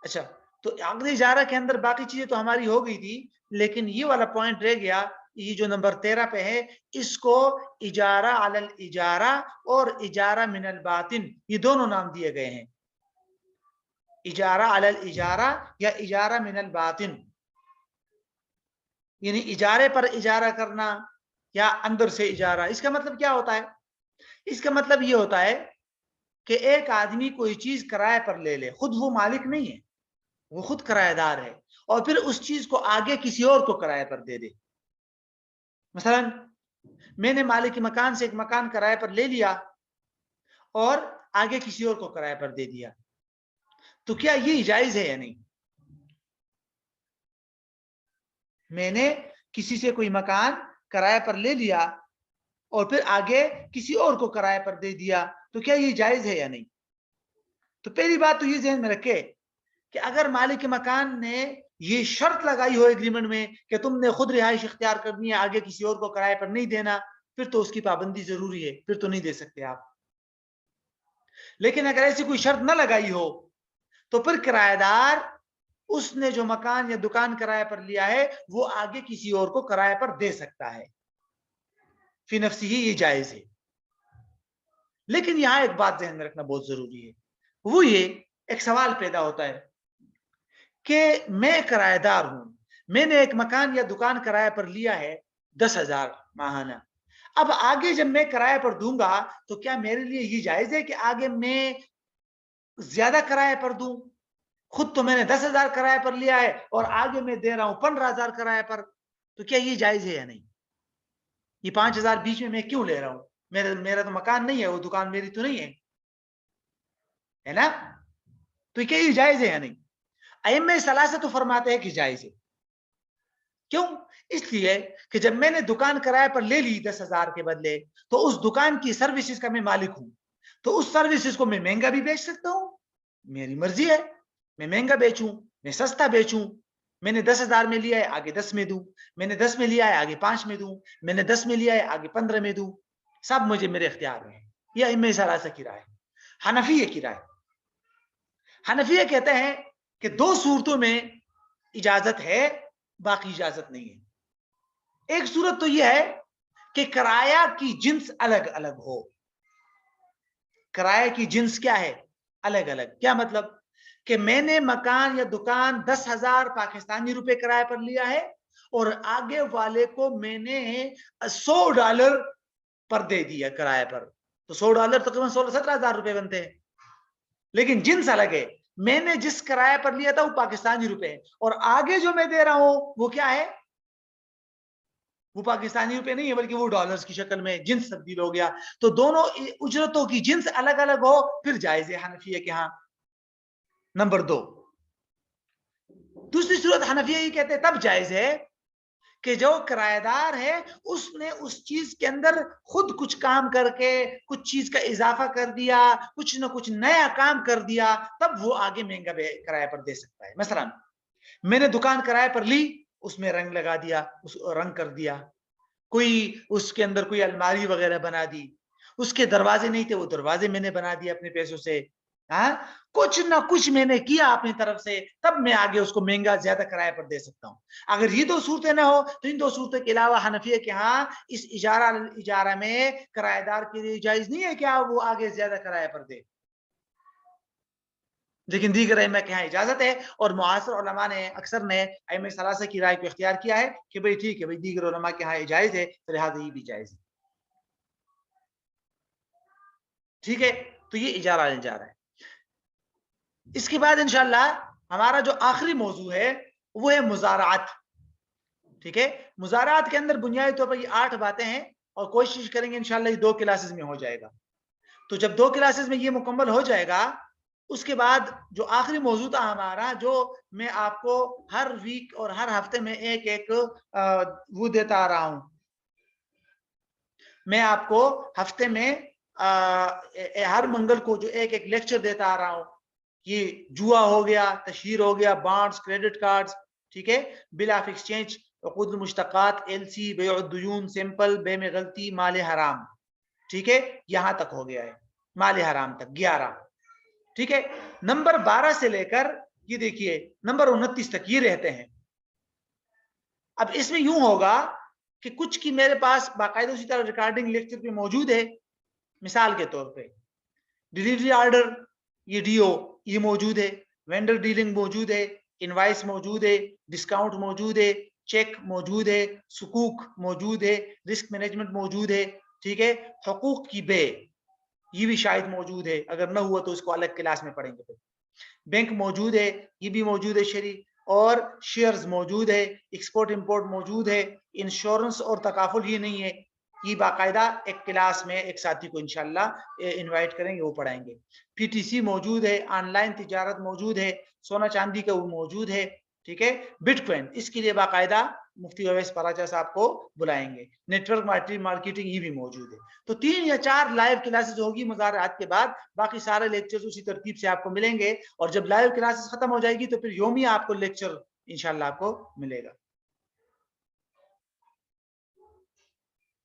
اچھا تو عقد اجارہ کے اندر باقی چیزیں تو ہماری ہو گئی تھی، لیکن یہ والا پوائنٹ رہ گیا، یہ جو نمبر 13 پہ ہے، اس کو اجارہ علی الاجارہ اور اجارہ من الباطن یہ دونوں نام دیے گئے ہیں، اجارہ علی الاجارہ یا اجارہ من الباطن، یعنی اجارے پر اجارہ کرنا یا اندر سے اجارہ۔ اس کا مطلب کیا ہوتا ہے؟ اس کا مطلب یہ ہوتا ہے کہ ایک آدمی کوئی چیز کرائے پر لے لے، خود وہ مالک نہیں ہے، وہ خود کرایہ دار ہے، اور پھر اس چیز کو آگے کسی اور کو کرایہ پر دے دے۔ مثلا میں نے مالک مکان سے ایک مکان کرایہ پر لے لیا اور آگے کسی اور کو کرایہ پر دے دیا، تو کیا یہ جائز ہے یا نہیں؟ میں نے کسی سے کوئی مکان کرایہ پر لے لیا اور پھر آگے کسی اور کو کرایہ پر دے دیا، تو کیا یہ جائز ہے یا نہیں؟ تو پہلی بات تو یہ ذہن میں رکھے کہ اگر مالک مکان نے یہ شرط لگائی ہو ایگریمنٹ میں کہ تم نے خود رہائش اختیار کرنی ہے، آگے کسی اور کو کرایہ پر نہیں دینا، پھر تو اس کی پابندی ضروری ہے، پھر تو نہیں دے سکتے آپ۔ لیکن اگر ایسی کوئی شرط نہ لگائی ہو تو پھر کرایہ دار اس نے جو مکان یا دکان کرایہ پر لیا ہے وہ آگے کسی اور کو کرایہ پر دے سکتا ہے، فی نفسی ہی یہ جائز ہے۔ لیکن یہاں ایک بات ذہن میں رکھنا بہت ضروری ہے، وہ یہ ایک سوال پیدا ہوتا ہے کہ میں کرایہ دار ہوں، میں نے ایک مکان یا دکان کرایہ پر لیا ہے 10,000 ماہانہ، اب آگے جب میں کرایہ پر دوں گا تو کیا میرے لیے یہ جائز ہے کہ آگے میں زیادہ کرایہ پر دوں؟ خود تو میں نے 10,000 کرایہ پر لیا ہے اور آگے میں دے رہا ہوں 15,000 کرایہ پر، تو کیا یہ جائز ہے یا نہیں؟ یہ 5,000 بیچ میں کیوں لے رہا ہوں؟ میرا تو مکان نہیں ہے، وہ دکان میری تو نہیں ہے نا؟ تو کیا یہ جائز ہے یا نہیں؟ ائمہ ثلاثہ تو فرماتے ہیں کہ جائز ہے۔ کیوں؟ اس لیے کہ جب میں نے دکان کرایہ پر لے لی 10,000 کے بدلے، تو اس دکان کی سروسز کا میں مالک ہوں، تو اس سروسز کو میں مہنگا بھی بیچ سکتا ہوں، میری مرضی ہے، میں مہنگا بیچوں، میں سستا بیچوں، میں نے 10,000 میں لیا ہے آگے 10 میں دوں، میں نے 10 میں لیا ہے آگے 5 میں دوں، میں نے 10 میں لیا ہے آگے 15 میں دوں، سب مجھے میرے اختیار میں ہے۔ یہ ائمہ ثلاثہ کی رائے۔ حنفیہ کی رائے، حنفیہ کہتے ہیں کہ 2 صورتوں میں اجازت ہے، باقی اجازت نہیں ہے۔ ایک صورت تو یہ ہے کہ کرایہ کی جنس الگ الگ ہو۔ کرایہ کی جنس کیا ہے؟ الگ الگ۔ کیا مطلب؟ کہ میں نے مکان یا دکان 10,000 پاکستانی روپے کرایہ پر لیا ہے اور آگے والے کو میں نے $100 پر دے دیا کرایہ پر، تو $100 تقریباً 16-17 ہزار روپے بنتے ہیں، لیکن جنس الگ ہے۔ میں نے جس کرایہ پر لیا تھا وہ پاکستانی روپے ہے، اور آگے جو میں دے رہا ہوں وہ کیا ہے؟ وہ پاکستانی روپے نہیں ہے بلکہ وہ ڈالرز کی شکل میں، جنس تبدیل ہو گیا۔ تو دونوں اجرتوں کی جنس الگ الگ ہو پھر جائز ہے حنفیہ کے ہاں۔ نمبر 2، دوسری صورت حنفیہ یہ کہتے ہیں تب جائز ہے کہ جو کرایہ دار ہے اس نے اس چیز کے اندر خود کچھ کام کر کے کچھ چیز کا اضافہ کر دیا، کچھ نہ کچھ نیا کام کر دیا، تب وہ آگے مہنگا کرایہ پر دے سکتا ہے۔ مثلا میں نے دکان کرایہ پر لی، اس میں رنگ لگا دیا، اس رنگ کر دیا، کوئی اس کے اندر کوئی الماری وغیرہ بنا دی، اس کے دروازے نہیں تھے وہ دروازے میں نے بنا دیا اپنے پیسوں سے، ہاں کچھ نہ کچھ میں نے کیا اپنی طرف سے، تب میں آگے اس کو مہنگا زیادہ کرایہ پر دے سکتا ہوں۔ اگر یہ 2 صورتیں نہ ہو تو ان 2 صورتوں کے علاوہ حنفیہ کے ہاں اس اجارہ میں کرایہ دار کے لیے جائز نہیں ہے کہ وہ آگے زیادہ کرایہ پر دے، لیکن دیگر ائمہ کے ہاں اجازت ہے، اور معاصر علماء نے اکثر نے ائمہ ثلاثہ کی رائے کو اختیار کیا ہے کہ بھئی ٹھیک ہے، بھئی دیگر علماء کے ہاں جائز ہے، لہٰذا یہ بھی جائز ہے۔ ٹھیک ہے، تو یہ اجارہ ہے۔ اس کے بعد انشاءاللہ ہمارا جو آخری موضوع ہے وہ ہے مزارعات۔ ٹھیک ہے، مزارعات کے اندر بنیادی طور پر یہ 8 باتیں ہیں، اور کوشش کریں گے انشاءاللہ یہ 2 کلاسز میں ہو جائے گا۔ تو جب 2 کلاسز میں یہ مکمل ہو جائے گا، اس کے بعد جو آخری موضوع تھا ہمارا، جو میں آپ کو ہر ویک اور ہر ہفتے میں ایک وہ دیتا آ رہا ہوں، میں آپ کو ہفتے میں ہر منگل کو جو ایک لیکچر دیتا آ رہا ہوں، یہ جوا ہو گیا، تشہیر ہو گیا، بانڈز، کریڈٹ کارڈز، ٹھیک ہے، بل آف ایکسچینج، عقود المشتقات، LC، بیع الدیون، سمپل، بے میں غلطی، مال حرام، ٹھیک ہے، یہاں تک ہو گیا ہے، مال حرام تک 11، ٹھیک ہے۔ نمبر 12 سے لے کر یہ دیکھیے نمبر 29 تک یہ رہتے ہیں. اب اس میں یوں ہوگا کہ کچھ کی میرے پاس باقاعدہ اسی طرح ریکارڈنگ لیکچر پہ موجود ہے. مثال کے طور پہ ڈیلیوری آرڈر یہ ڈی او یہ موجود ہے, وینڈر ڈیلنگ موجود ہے, انوائس موجود ہے, ڈسکاؤنٹ موجود ہے, چیک موجود ہے, سکوک موجود ہے, رسک مینجمنٹ موجود ہے, ٹھیک ہے, حقوق کی بے یہ بھی شاید موجود ہے, اگر نہ ہوا تو اس کو الگ کلاس میں پڑھیں گے. بینک موجود ہے, یہ بھی موجود ہے شری, اور شیئرز موجود ہے, ایکسپورٹ امپورٹ موجود ہے, انشورنس اور تکافل یہ نہیں ہے. یہ باقاعدہ ایک کلاس میں ایک ساتھی کو انشاءاللہ انوائٹ کریں گے, وہ پڑھائیں گے. پی ٹی سی موجود ہے, آن لائن تجارت موجود ہے, سونا چاندی کا وہ موجود ہے, ٹھیک ہے. بٹ کوائن اس کے لیے باقاعدہ مفتی اویس پراچا صاحب کو بلائیں گے. نیٹ ورک مارکیٹنگ یہ بھی موجود ہے. تو 3 یا 4 لائیو کلاسز ہوگی مظاہرات کے بعد, باقی سارے لیکچرز اسی ترتیب سے آپ کو ملیں گے. اور جب لائیو کلاسز ختم ہو جائے گی تو پھر یومی آپ کو لیکچر انشاءاللہ آپ کو ملے گا.